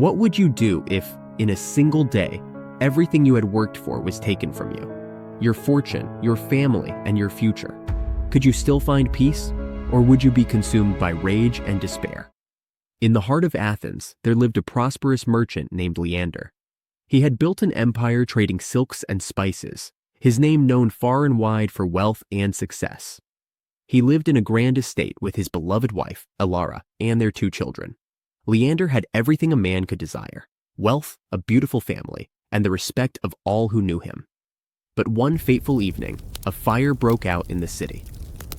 What would you do if, in a single day, everything you had worked for was taken from you? Your fortune, your family, and your future. Could you still find peace, or would you be consumed by rage and despair? In the heart of Athens, there lived a prosperous merchant named Leander. He had built an empire trading silks and spices, his name known far and wide for wealth and success. He lived in a grand estate with his beloved wife, Elara, and their 2 children. Leander had everything a man could desire: wealth, a beautiful family, and the respect of all who knew him. But one fateful evening, a fire broke out in the city.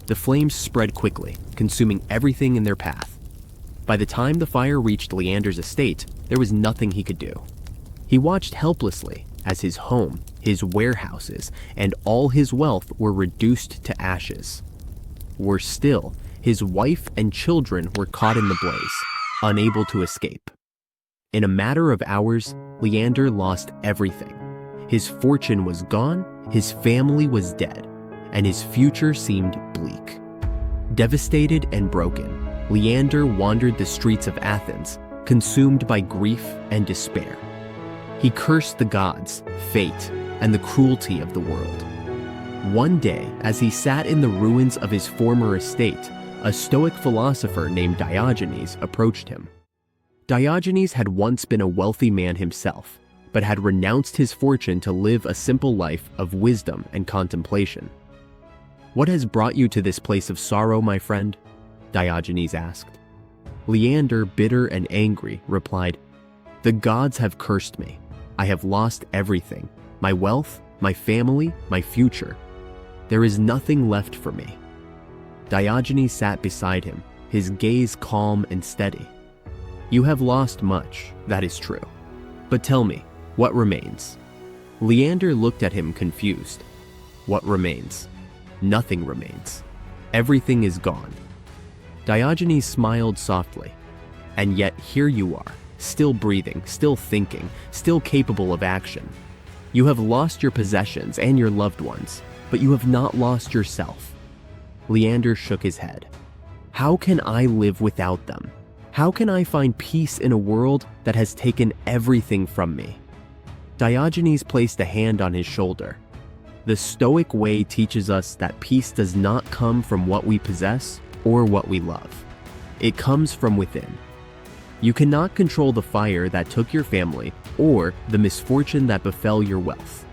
The flames spread quickly, consuming everything in their path. By the time the fire reached Leander's estate, there was nothing he could do. He watched helplessly as his home, his warehouses, and all his wealth were reduced to ashes. Worse still, his wife and children were caught in the blaze, unable to escape. In a matter of hours, Leander lost everything. His fortune was gone, his family was dead, and his future seemed bleak. Devastated and broken, Leander wandered the streets of Athens, consumed by grief and despair. He cursed the gods, fate, and the cruelty of the world. One day, as he sat in the ruins of his former estate, a Stoic philosopher named Diogenes approached him. Diogenes had once been a wealthy man himself, but had renounced his fortune to live a simple life of wisdom and contemplation. "What has brought you to this place of sorrow, my friend?" Diogenes asked. Leander, bitter and angry, replied, "The gods have cursed me. I have lost everything: my wealth, my family, my future. There is nothing left for me." Diogenes sat beside him, his gaze calm and steady. "You have lost much, that is true. But tell me, what remains?" Leander looked at him confused. "What remains? Nothing remains. Everything is gone." Diogenes smiled softly. "And yet here you are, still breathing, still thinking, still capable of action. You have lost your possessions and your loved ones, but you have not lost yourself." Leander shook his head. "How can I live without them? How can I find peace in a world that has taken everything from me?" Diogenes placed a hand on his shoulder. "The Stoic way teaches us that peace does not come from what we possess or what we love. It comes from within. You cannot control the fire that took your family or the misfortune that befell your wealth,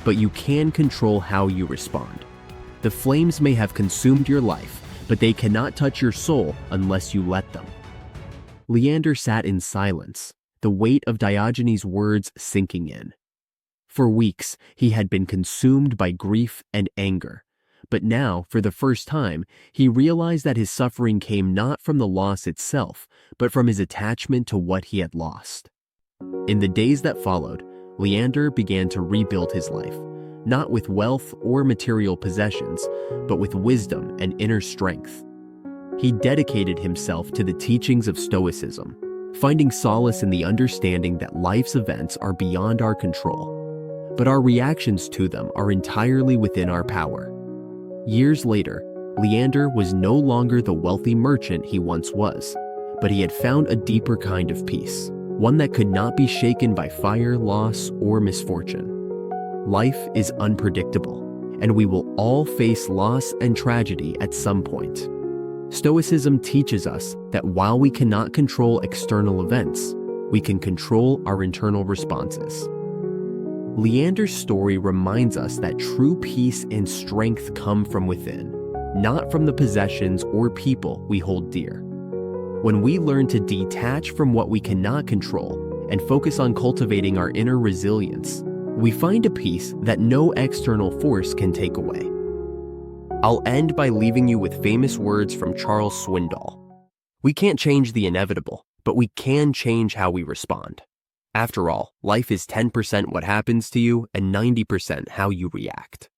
but you can control how you respond. The flames may have consumed your life, but they cannot touch your soul unless you let them." Leander sat in silence, the weight of Diogenes' words sinking in. For weeks, he had been consumed by grief and anger, but now, for the first time, he realized that his suffering came not from the loss itself, but from his attachment to what he had lost. In the days that followed, Leander began to rebuild his life, not with wealth or material possessions, but with wisdom and inner strength. He dedicated himself to the teachings of Stoicism, finding solace in the understanding that life's events are beyond our control, but our reactions to them are entirely within our power. Years later, Leander was no longer the wealthy merchant he once was, but he had found a deeper kind of peace, one that could not be shaken by fire, loss, or misfortune. Life is unpredictable, and we will all face loss and tragedy at some point. Stoicism teaches us that while we cannot control external events, we can control our internal responses. Leander's story reminds us that true peace and strength come from within, not from the possessions or people we hold dear. When we learn to detach from what we cannot control and focus on cultivating our inner resilience, we find a peace that no external force can take away. I'll end by leaving you with famous words from Charles Swindoll. "We can't change the inevitable, but we can change how we respond. After all, life is 10% what happens to you and 90% how you react."